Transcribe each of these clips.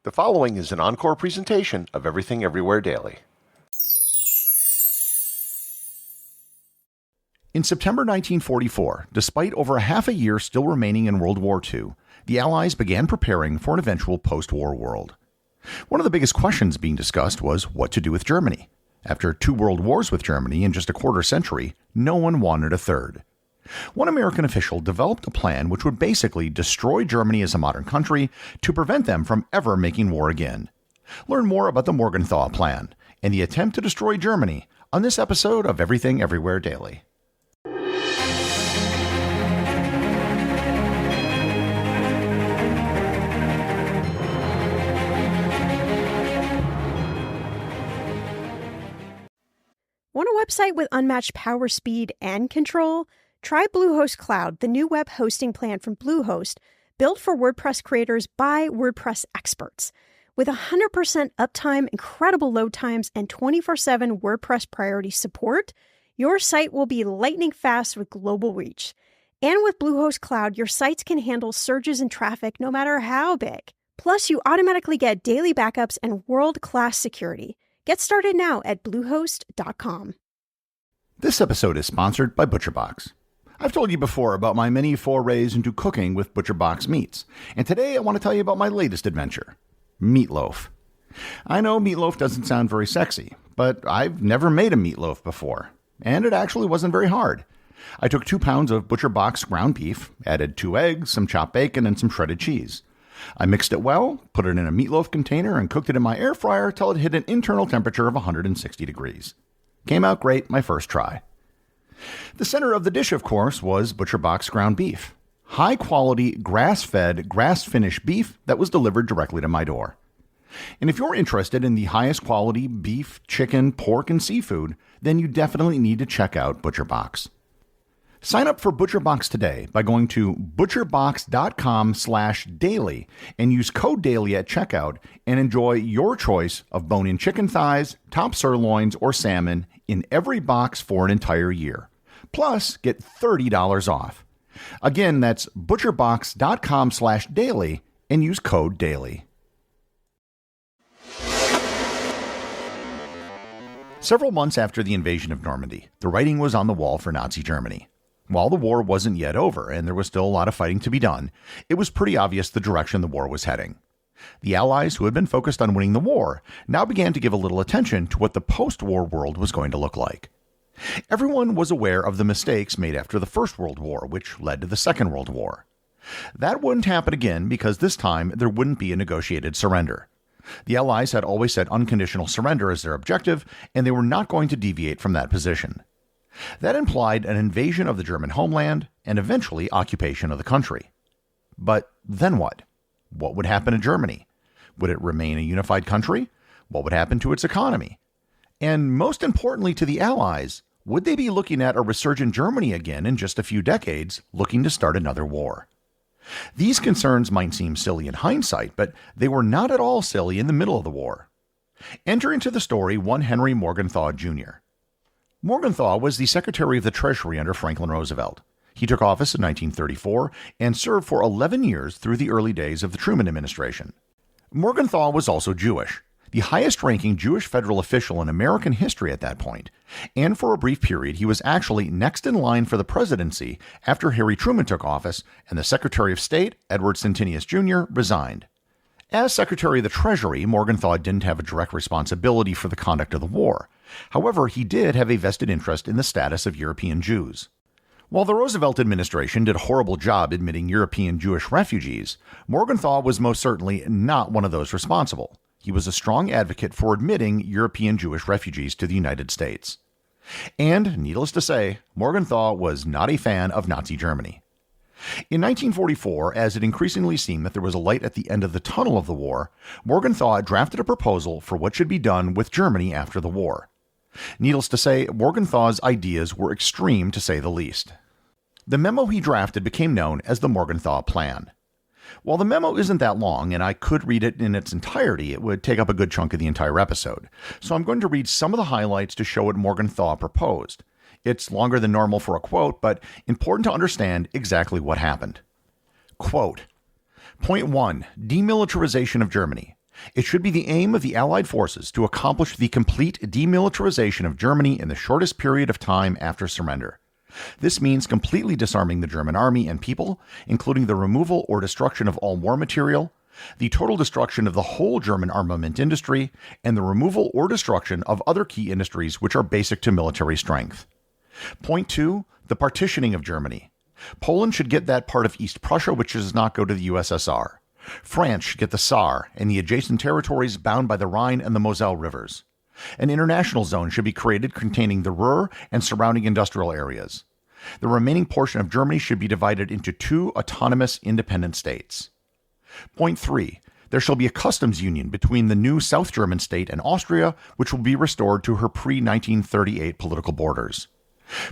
The following is an encore presentation of Everything Everywhere Daily. In September 1944, despite over half a year still remaining in World War II, the Allies began preparing for an eventual post-war world. One of the biggest questions being discussed was what to do with Germany. After 2 world wars with Germany in just a quarter century, no one wanted a third. One American official developed a plan which would basically destroy Germany as a modern country to prevent them from ever making war again. Learn more about the Morgenthau Plan and the attempt to destroy Germany on this episode of Everything Everywhere Daily. Want a website with unmatched power, speed, and control? Try Bluehost Cloud, the new web hosting plan from Bluehost, built for WordPress creators by WordPress experts. With 100% uptime, incredible load times, and 24/7 WordPress priority support, your site will be lightning fast with global reach. And with Bluehost Cloud, your sites can handle surges in traffic no matter how big. Plus, you automatically get daily backups and world-class security. Get started now at Bluehost.com. This episode is sponsored by ButcherBox. I've told you before about my many forays into cooking with ButcherBox meats, and today I want to tell you about my latest adventure, meatloaf. I know meatloaf doesn't sound very sexy, but I've never made a meatloaf before, and it actually wasn't very hard. I took 2 pounds of ButcherBox ground beef, added 2 eggs, some chopped bacon, and some shredded cheese. I mixed it well, put it in a meatloaf container, and cooked it in my air fryer till it hit an internal temperature of 160 degrees. Came out great my first try. The center of the dish, of course, was ButcherBox ground beef. High-quality, grass-fed, grass-finished beef that was delivered directly to my door. And if you're interested in the highest quality beef, chicken, pork, and seafood, then you definitely need to check out ButcherBox. Sign up for ButcherBox today by going to butcherbox.com/daily and use code DAILY at checkout and enjoy your choice of bone-in chicken thighs, top sirloins, or salmon in every box for an entire year. Plus, get $30 off. Again, that's butcherbox.com/daily and use code DAILY. Several months after the invasion of Normandy, the writing was on the wall for Nazi Germany. While the war wasn't yet over and there was still a lot of fighting to be done, it was pretty obvious the direction the war was heading. The Allies, who had been focused on winning the war, now began to give a little attention to what the post-war world was going to look like. Everyone was aware of the mistakes made after the First World War, which led to the Second World War. That wouldn't happen again because this time there wouldn't be a negotiated surrender. The Allies had always set unconditional surrender as their objective, and they were not going to deviate from that position. That implied an invasion of the German homeland and eventually occupation of the country. But then what? What would happen to Germany? Would it remain a unified country? What would happen to its economy? And most importantly to the Allies, would they be looking at a resurgent Germany again in just a few decades, looking to start another war? These concerns might seem silly in hindsight, but they were not at all silly in the middle of the war. Enter into the story one Henry Morgenthau Jr. Morgenthau was the Secretary of the Treasury under Franklin Roosevelt. He took office in 1934 and served for 11 years through the early days of the Truman administration. Morgenthau was also Jewish, the highest-ranking Jewish federal official in American history at that point, and for a brief period he was actually next in line for the presidency after Harry Truman took office and the Secretary of State, Edward Centenius Jr., resigned. As Secretary of the Treasury, Morgenthau didn't have a direct responsibility for the conduct of the war. However, he did have a vested interest in the status of European Jews. While the Roosevelt administration did a horrible job admitting European Jewish refugees, Morgenthau was most certainly not one of those responsible. He was a strong advocate for admitting European Jewish refugees to the United States. And, needless to say, Morgenthau was not a fan of Nazi Germany. In 1944, as it increasingly seemed that there was a light at the end of the tunnel of the war, Morgenthau drafted a proposal for what should be done with Germany after the war. Needless to say, Morgenthau's ideas were extreme to say the least. The memo he drafted became known as the Morgenthau Plan. While the memo isn't that long, and I could read it in its entirety, it would take up a good chunk of the entire episode. So I'm going to read some of the highlights to show what Morgenthau proposed. It's longer than normal for a quote, but important to understand exactly what happened. Quote, Point 1. Demilitarization of Germany. It should be the aim of the Allied forces to accomplish the complete demilitarization of Germany in the shortest period of time after surrender. This means completely disarming the German army and people, including the removal or destruction of all war material, the total destruction of the whole German armament industry, and the removal or destruction of other key industries which are basic to military strength. Point 2. The partitioning of Germany. Poland should get that part of East Prussia which does not go to the USSR. France should get the Saar and the adjacent territories bound by the Rhine and the Moselle rivers. An international zone should be created containing the Ruhr and surrounding industrial areas. The remaining portion of Germany should be divided into 2 autonomous independent states. Point 3. There shall be a customs union between the new South German state and Austria, which will be restored to her pre-1938 political borders.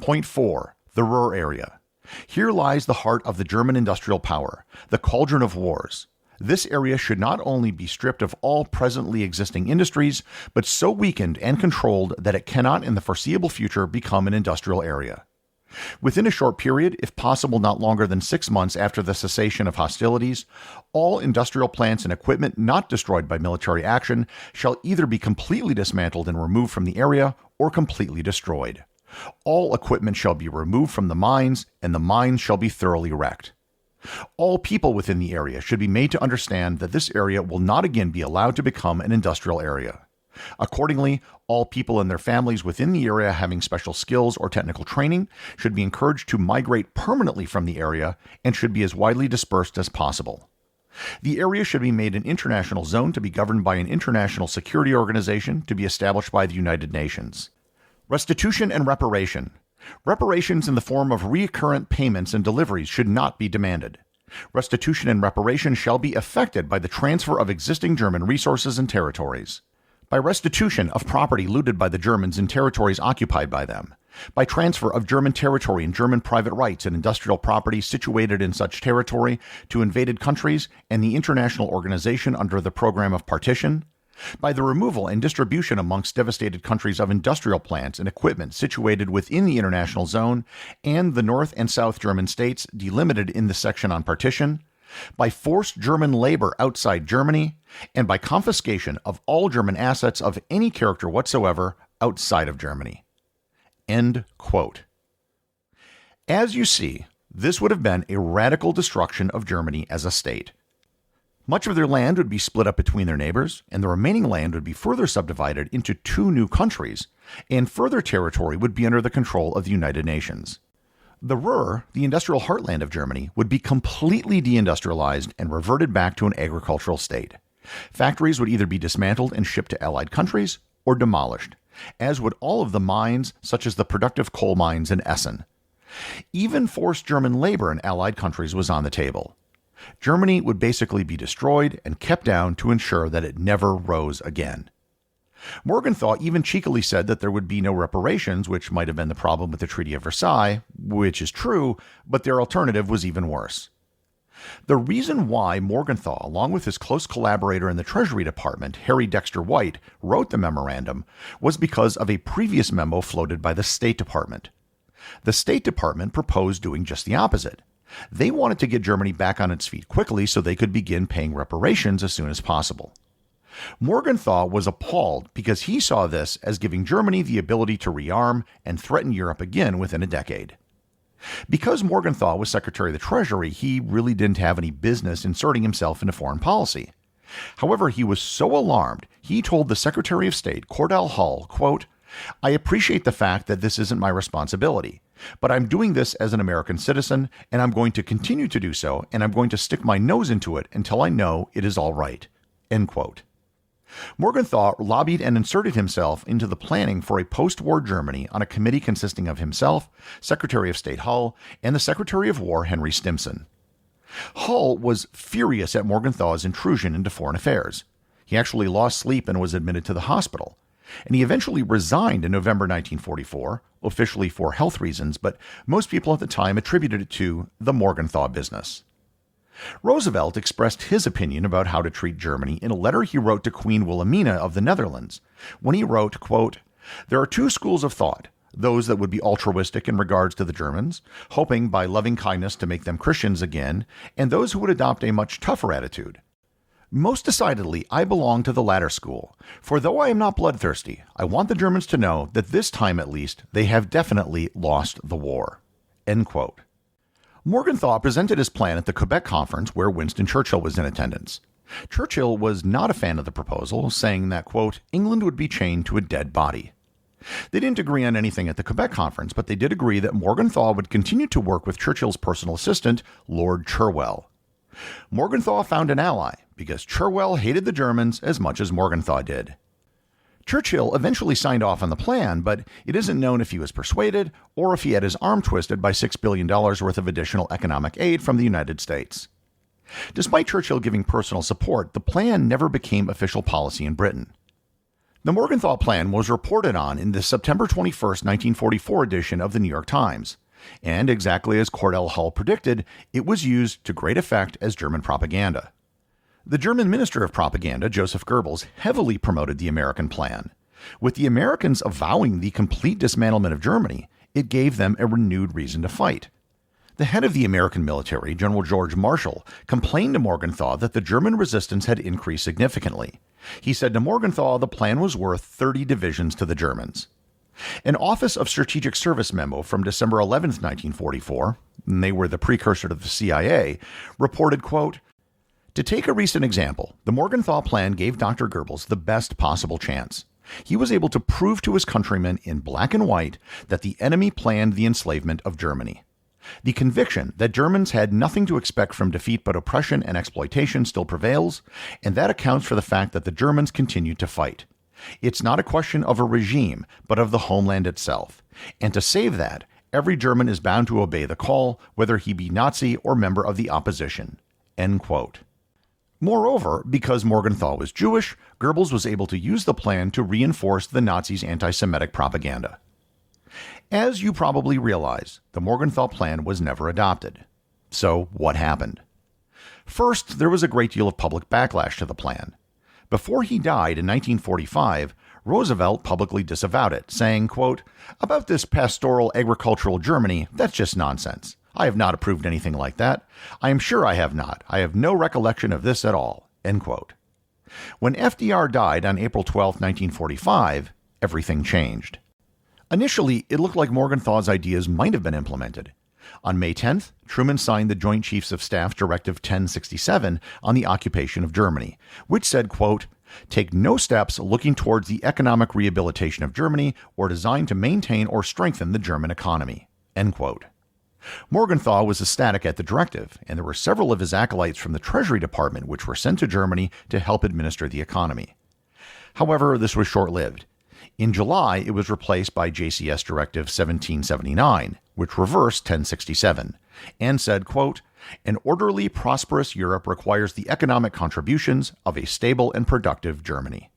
Point 4. The Ruhr area. Here lies the heart of the German industrial power, the cauldron of wars. This area should not only be stripped of all presently existing industries, but so weakened and controlled that it cannot in the foreseeable future become an industrial area. Within a short period, if possible not longer than 6 months after the cessation of hostilities, all industrial plants and equipment not destroyed by military action shall either be completely dismantled and removed from the area or completely destroyed. All equipment shall be removed from the mines, and the mines shall be thoroughly wrecked. All people within the area should be made to understand that this area will not again be allowed to become an industrial area. Accordingly, all people and their families within the area having special skills or technical training should be encouraged to migrate permanently from the area and should be as widely dispersed as possible. The area should be made an international zone to be governed by an international security organization to be established by the United Nations. Restitution and reparation. Reparations in the form of recurrent payments and deliveries should not be demanded. Restitution and reparation shall be effected by the transfer of existing German resources and territories. By restitution of property looted by the Germans in territories occupied by them. By transfer of German territory and German private rights and industrial property situated in such territory to invaded countries and the international organization under the program of partition. By the removal and distribution amongst devastated countries of industrial plants and equipment situated within the international zone and the North and South German states delimited in the section on partition, by forced German labor outside Germany, and by confiscation of all German assets of any character whatsoever outside of Germany. End quote. As you see, this would have been a radical destruction of Germany as a state. Much of their land would be split up between their neighbors, and the remaining land would be further subdivided into 2 new countries, and further territory would be under the control of the United Nations. The Ruhr, the industrial heartland of Germany, would be completely deindustrialized and reverted back to an agricultural state. Factories would either be dismantled and shipped to Allied countries or demolished, as would all of the mines, such as the productive coal mines in Essen. Even forced German labor in Allied countries was on the table. Germany would basically be destroyed and kept down to ensure that it never rose again. Morgenthau even cheekily said that there would be no reparations, which might have been the problem with the Treaty of Versailles, which is true, but their alternative was even worse. The reason why Morgenthau, along with his close collaborator in the Treasury Department, Harry Dexter White, wrote the memorandum was because of a previous memo floated by the State Department. The State Department proposed doing just the opposite. They wanted to get Germany back on its feet quickly so they could begin paying reparations as soon as possible. Morgenthau was appalled because he saw this as giving Germany the ability to rearm and threaten Europe again within a decade. Because Morgenthau was Secretary of the Treasury, he really didn't have any business inserting himself into foreign policy. However, he was so alarmed, he told the Secretary of State, Cordell Hull, quote, "I appreciate the fact that this isn't my responsibility, but I'm doing this as an American citizen, and I'm going to continue to do so, and I'm going to stick my nose into it until I know it is all right." End quote. Morgenthau lobbied and inserted himself into the planning for a post-war Germany on a committee consisting of himself, Secretary of State Hull, and the Secretary of War Henry Stimson. Hull was furious at Morgenthau's intrusion into foreign affairs. He actually lost sleep and was admitted to the hospital. And he eventually resigned in November 1944, officially for health reasons, but most people at the time attributed it to the Morgenthau business. Roosevelt expressed his opinion about how to treat Germany in a letter he wrote to Queen Wilhelmina of the Netherlands, when he wrote, quote, "There are 2 schools of thought, those that would be altruistic in regards to the Germans, hoping by loving kindness to make them Christians again, and those who would adopt a much tougher attitude. Most decidedly, I belong to the latter school, for though I am not bloodthirsty, I want the Germans to know that this time at least they have definitely lost the war." End quote. Morgenthau presented his plan at the Quebec Conference where Winston Churchill was in attendance. Churchill was not a fan of the proposal, saying that, quote, "England would be chained to a dead body." They didn't agree on anything at the Quebec Conference, but they did agree that Morgenthau would continue to work with Churchill's personal assistant, Lord Cherwell. Morgenthau found an ally because Cherwell hated the Germans as much as Morgenthau did. Churchill eventually signed off on the plan, but it isn't known if he was persuaded or if he had his arm twisted by $6 billion worth of additional economic aid from the United States. Despite Churchill giving personal support, the plan never became official policy in Britain. The Morgenthau Plan was reported on in the September 21, 1944 edition of the New York Times, and exactly as Cordell Hull predicted, it was used to great effect as German propaganda. The German Minister of Propaganda, Joseph Goebbels, heavily promoted the American plan. With the Americans avowing the complete dismantlement of Germany, it gave them a renewed reason to fight. The head of the American military, General George Marshall, complained to Morgenthau that the German resistance had increased significantly. He said to Morgenthau the plan was worth 30 divisions to the Germans. An Office of Strategic Service memo from December 11, 1944, and they were the precursor to the CIA, reported, quote, "To take a recent example, the Morgenthau Plan gave Dr. Goebbels the best possible chance. He was able to prove to his countrymen in black and white that the enemy planned the enslavement of Germany. The conviction that Germans had nothing to expect from defeat but oppression and exploitation still prevails, and that accounts for the fact that the Germans continued to fight. It's not a question of a regime, but of the homeland itself. And to save that, every German is bound to obey the call, whether he be Nazi or member of the opposition." End quote. Moreover, because Morgenthau was Jewish, Goebbels was able to use the plan to reinforce the Nazis' anti-Semitic propaganda. As you probably realize, the Morgenthau Plan was never adopted. So what happened? First, there was a great deal of public backlash to the plan. Before he died in 1945, Roosevelt publicly disavowed it, saying, quote, "About this pastoral agricultural Germany, that's just nonsense. I have not approved anything like that. I am sure I have not. I have no recollection of this at all." End quote. When FDR died on April 12, 1945, everything changed. Initially, it looked like Morgenthau's ideas might have been implemented. On May 10th, Truman signed the Joint Chiefs of Staff Directive 1067 on the occupation of Germany, which said, quote, "Take no steps looking towards the economic rehabilitation of Germany or designed to maintain or strengthen the German economy." End quote. Morgenthau was ecstatic at the directive, and there were several of his acolytes from the Treasury Department which were sent to Germany to help administer the economy. However, this was short-lived. In July, it was replaced by JCS Directive 1779, which reversed 1067, and said, quote, "An orderly, prosperous Europe requires the economic contributions of a stable and productive Germany."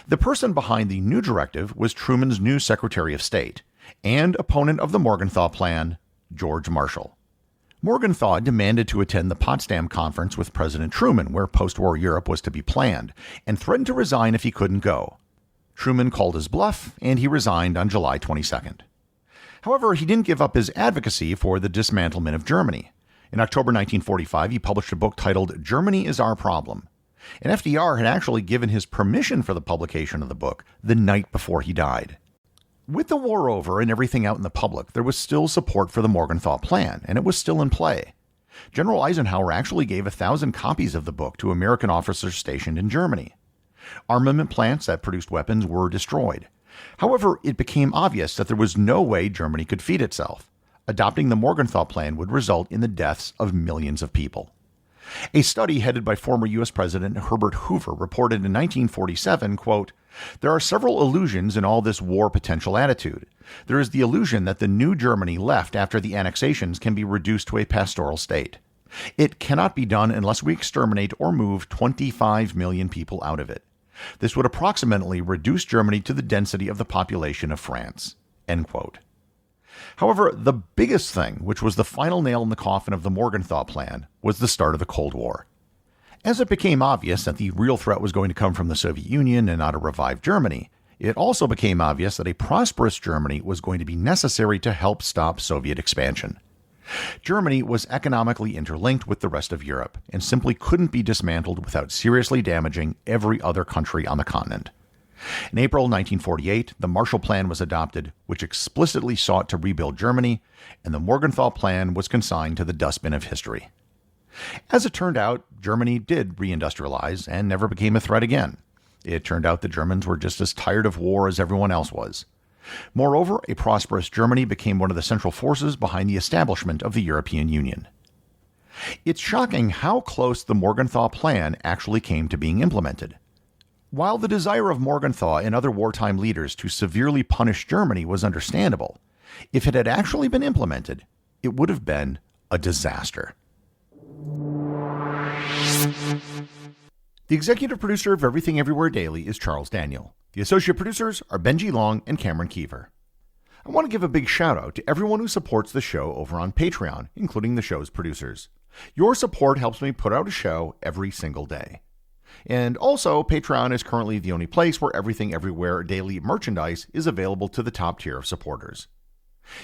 The person behind the new directive was Truman's new Secretary of State and opponent of the Morgenthau Plan, George Marshall. Morgenthau demanded to attend the Potsdam Conference with President Truman, where post-war Europe was to be planned, and threatened to resign if he couldn't go. Truman called his bluff, and he resigned on July 22nd. However, he didn't give up his advocacy for the dismantlement of Germany. In October 1945, he published a book titled "Germany is Our Problem," and FDR had actually given his permission for the publication of the book the night before he died. With the war over and everything out in the public, there was still support for the Morgenthau Plan, and it was still in play. General Eisenhower actually gave 1,000 copies of the book to American officers stationed in Germany. Armament plants that produced weapons were destroyed. However, it became obvious that there was no way Germany could feed itself. Adopting the Morgenthau Plan would result in the deaths of millions of people. A study headed by former U.S. President Herbert Hoover reported in 1947, quote, "There are several illusions in all this war potential attitude. There is the illusion that the new Germany left after the annexations can be reduced to a pastoral state. It cannot be done unless we exterminate or move 25 million people out of it. This would approximately reduce Germany to the density of the population of France." End quote. However, the biggest thing, which was the final nail in the coffin of the Morgenthau Plan, was the start of the Cold War. As it became obvious that the real threat was going to come from the Soviet Union and not a revived Germany, it also became obvious that a prosperous Germany was going to be necessary to help stop Soviet expansion. Germany was economically interlinked with the rest of Europe and simply couldn't be dismantled without seriously damaging every other country on the continent. In April 1948, the Marshall Plan was adopted, which explicitly sought to rebuild Germany, and the Morgenthau Plan was consigned to the dustbin of history. As it turned out, Germany did reindustrialize and never became a threat again. It turned out the Germans were just as tired of war as everyone else was. Moreover, a prosperous Germany became one of the central forces behind the establishment of the European Union. It's shocking how close the Morgenthau Plan actually came to being implemented. While the desire of Morgenthau and other wartime leaders to severely punish Germany was understandable, if it had actually been implemented, it would have been a disaster. The executive producer of Everything Everywhere Daily is Charles Daniel. The associate producers are Benji Long and Cameron Keever. I want to give a big shout out to everyone who supports the show over on Patreon, including the show's producers. Your support helps me put out a show every single day. And also, Patreon is currently the only place where Everything Everywhere Daily merchandise is available to the top tier of supporters.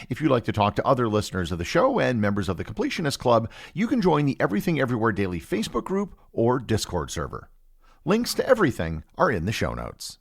If you'd like to talk to other listeners of the show and members of the Completionist Club, you can join the Everything Everywhere Daily Facebook group or Discord server. Links to everything are in the show notes.